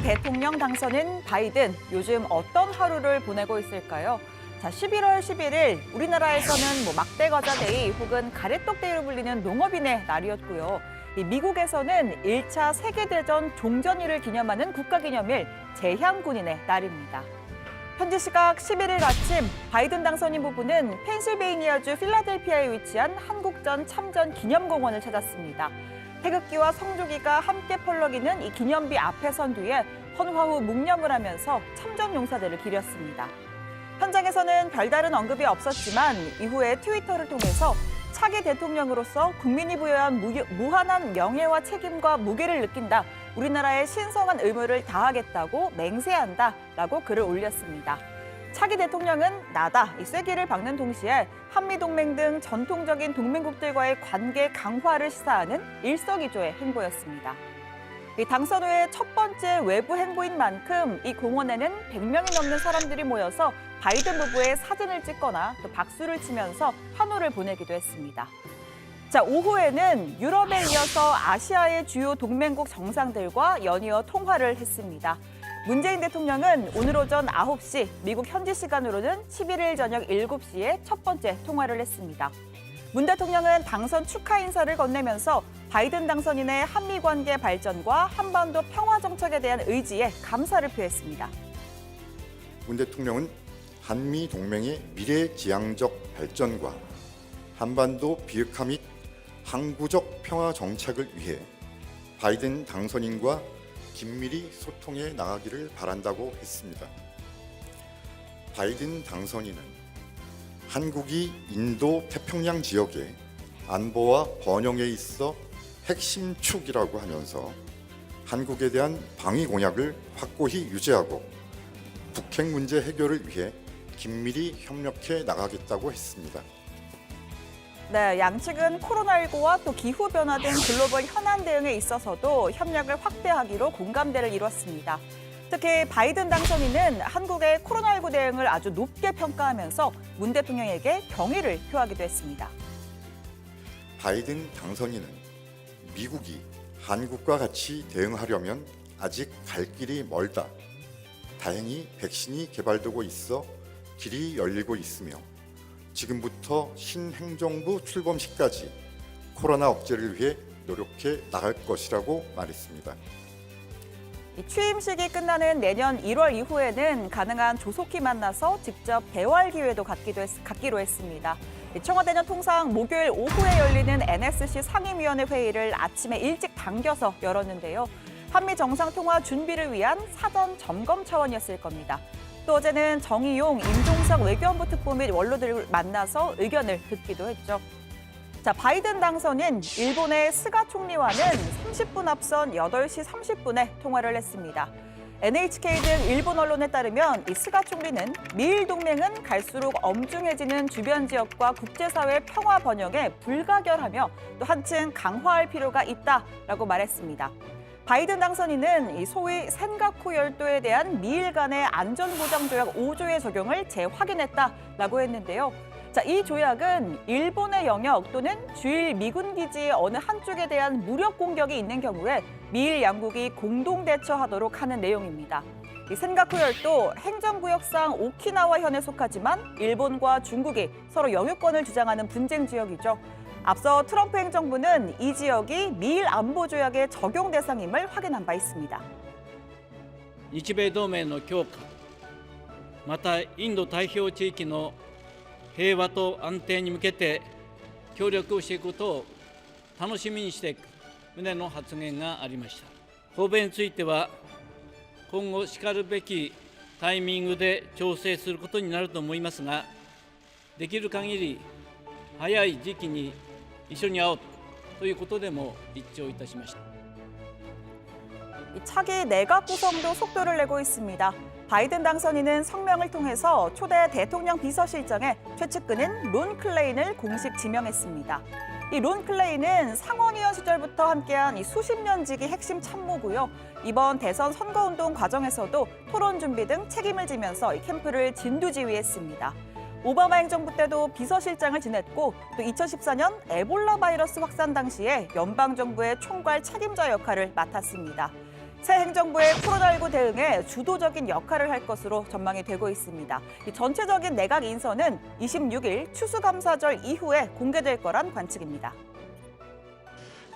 대통령 당선인 바이든, 요즘 어떤 하루를 보내고 있을까요? 자, 11월 11일 우리나라에서는 막대과자 데이 혹은 가래떡 데이로 불리는 농업인의 날이었고요. 미국에서는 1차 세계대전 종전일을 기념하는 국가기념일 제향군인의 날입니다. 현지 시각 11일 아침 바이든 당선인 부부는 펜실베이니아주 필라델피아에 위치한 한국전 참전 기념공원을 찾았습니다. 태극기와 성조기가 함께 펄럭이는 이 기념비 앞에 선 뒤에 헌화 후 묵념을 하면서 참전 용사들을 기렸습니다. 현장에서는 별다른 언급이 없었지만 이후에 트위터를 통해서 차기 대통령으로서 국민이 부여한 무한한 명예와 책임과 무게를 느낀다. 우리나라의 신성한 의무를 다하겠다고 맹세한다라고 글을 올렸습니다. 차기 대통령은 나다, 이 쐐기를 박는 동시에 한미동맹 등 전통적인 동맹국들과의 관계 강화를 시사하는 일석이조의 행보였습니다. 이 당선 후의 첫 번째 외부 행보인 만큼 이 공원에는 100명이 넘는 사람들이 모여서 바이든 부부의 사진을 찍거나 또 박수를 치면서 환호를 보내기도 했습니다. 자, 오후에는 유럽에 이어서 아시아의 주요 동맹국 정상들과 연이어 통화를 했습니다. 문재인 대통령은 오늘 오전 9시, 미국 현지 시간으로는 11일 저녁 7시에 첫 번째 통화를 했습니다. 문 대통령은 당선 축하 인사를 건네면서 바이든 당선인의 한미 관계 발전과 한반도 평화 정책에 대한 의지에 감사를 표했습니다. 문 대통령은 한미 동맹의 미래지향적 발전과 한반도 비핵화 및 항구적 평화 정책을 위해 바이든 당선인과 긴밀히 소통해 나가기를 바란다고 했습니다. 바이든 당선인은 한국이 인도 태평양 지역의 안보와 번영에 있어 핵심 축이라고 하면서 한국에 대한 방위 공약을 확고히 유지하고 북핵 문제 해결을 위해 긴밀히 협력해 나가겠다고 했습니다. 네, 양측은 코로나19와 또 기후변화 등 글로벌 현안 대응에 있어서도 협력을 확대하기로 공감대를 이뤘습니다. 특히 바이든 당선인은 한국의 코로나19 대응을 아주 높게 평가하면서 문 대통령에게 경의를 표하기도 했습니다. 바이든 당선인은 미국이 한국과 같이 대응하려면 아직 갈 길이 멀다. 다행히 백신이 개발되고 있어 길이 열리고 있으며 지금부터 신행정부 출범 시까지 코로나 억제를 위해 노력해 나갈 것이라고 말했습니다. 취임식이 끝나는 내년 1월 이후에는 가능한 조속히 만나서 직접 대화할 기회도 갖기로 했습니다. 청와대는 통상 목요일 오후에 열리는 NSC 상임위원회 회의를 아침에 일찍 당겨서 열었는데요. 한미 정상통화 준비를 위한 사전 점검 차원이었을 겁니다. 또 어제는 정의용, 임종석 외교안보 특보 및 원로들을 만나서 의견을 듣기도 했죠. 자, 바이든 당선인 일본의 스가 총리와는 30분 앞선 8시 30분에 통화를 했습니다. NHK 등 일본 언론에 따르면 이 스가 총리는 미일 동맹은 갈수록 엄중해지는 주변 지역과 국제사회 평화 번영에 불가결하며 또 한층 강화할 필요가 있다라고 말했습니다. 바이든 당선인은 이 소위 센가쿠 열도에 대한 미일 간의 안전보장조약 5조의 적용을 재확인했다라고 했는데요. 자, 이 조약은 일본의 영역 또는 주일 미군 기지의 어느 한쪽에 대한 무력 공격이 있는 경우에 미일 양국이 공동 대처하도록 하는 내용입니다. 이 센가쿠 열도 행정구역상 오키나와현에 속하지만 일본과 중국이 서로 영유권을 주장하는 분쟁 지역이죠. 앞서 트럼프 행정부는 이 지역이 미일 안보 조약의 적용 대상임을 확인한 바 있습니다. 日米同盟の強化、またインド太平洋地域の平和と安定に向けて協力をしていくことを楽しみにしていく旨の発言がありました。訪米については今後しかるべきタイミングで調整することになると思いますが、できる限り早い時期に一緒に会おうということでも一致をいたしました。 차기 내각 구성도 속도를 내고 있습니다. 바이든 당선인은 성명을 통해서 초대 대통령 비서실장에 최측근인 론 클레인을 공식 지명했습니다. 이 론 클레인은 상원의원 시절부터 함께한 이 수십 년 지기 핵심 참모고요. 이번 대선 선거운동 과정에서도 토론 준비 등 책임을 지면서 이 캠프를 진두지휘했습니다. 오바마 행정부 때도 비서실장을 지냈고 또 2014년 에볼라 바이러스 확산 당시에 연방정부의 총괄 책임자 역할을 맡았습니다. 새 행정부의 코로나19 대응에 주도적인 역할을 할 것으로 전망이 되고 있습니다. 이 전체적인 내각 인선은 26일 추수감사절 이후에 공개될 거란 관측입니다.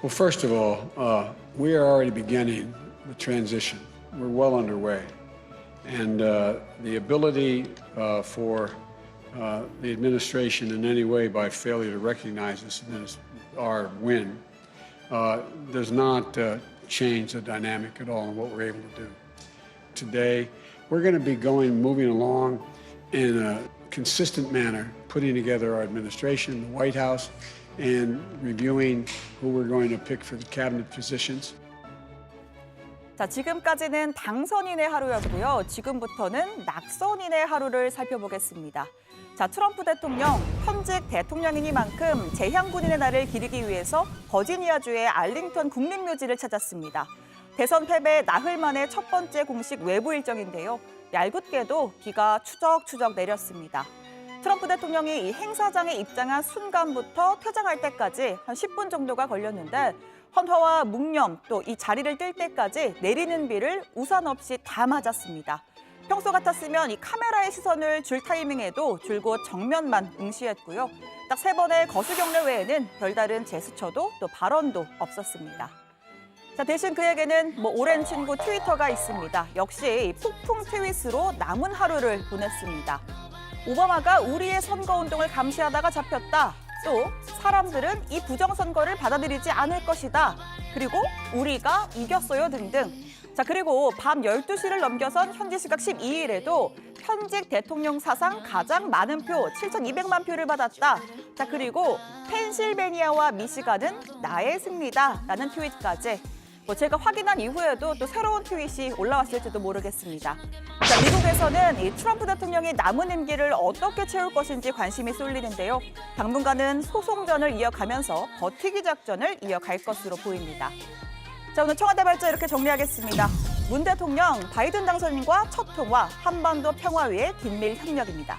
Well, first of all, we are already beginning the transition. We're well underway. And the ability for the administration in any way by failure to recognize this as our win does not change the dynamic at all in what we're able to do. Today, we're going to be moving along in a consistent manner, putting together our administration, the White House, and reviewing who we're going to pick for the cabinet positions. 자, 지금까지는 당선인의 하루였고요. 지금부터는 낙선인의 하루를 살펴보겠습니다. 자, 트럼프 대통령, 현직 대통령이니만큼 재향 군인의 날을 기리기 위해서 버지니아주의 알링턴 국립묘지를 찾았습니다. 대선 패배 나흘 만에 첫 번째 공식 외부 일정인데요. 얄궂게도 비가 추적추적 내렸습니다. 트럼프 대통령이 이 행사장에 입장한 순간부터 퇴장할 때까지 한 10분 정도가 걸렸는데 헌화와 묵념 또 이 자리를 뜰 때까지 내리는 비를 우산 없이 다 맞았습니다. 평소 같았으면 이 카메라의 시선을 줄 타이밍에도 줄곧 정면만 응시했고요. 딱 3번의 거수 경례 외에는 별다른 제스처도 또 발언도 없었습니다. 자, 대신 그에게는 오랜 친구 트위터가 있습니다. 역시 폭풍 트윗으로 남은 하루를 보냈습니다. 오바마가 우리의 선거운동을 감시하다가 잡혔다. 또 사람들은 이 부정선거를 받아들이지 않을 것이다. 그리고 우리가 이겼어요 등등. 자, 그리고 밤 12시를 넘겨선 현지 시각 12일에도 현직 대통령 사상 가장 많은 표 7,200만 표를 받았다. 자, 그리고 펜실베니아와 미시간은 나의 승리다 라는 트윗까지. 제가 확인한 이후에도 또 새로운 트윗이 올라왔을지도 모르겠습니다. 자, 미국에서는 이 트럼프 대통령이 남은 임기를 어떻게 채울 것인지 관심이 쏠리는데요. 당분간은 소송전을 이어가면서 버티기 작전을 이어갈 것으로 보입니다. 자, 오늘 청와대 발전 이렇게 정리하겠습니다. 문 대통령, 바이든 당선인과 첫 통화, 한반도 평화 위해 긴밀 협력입니다.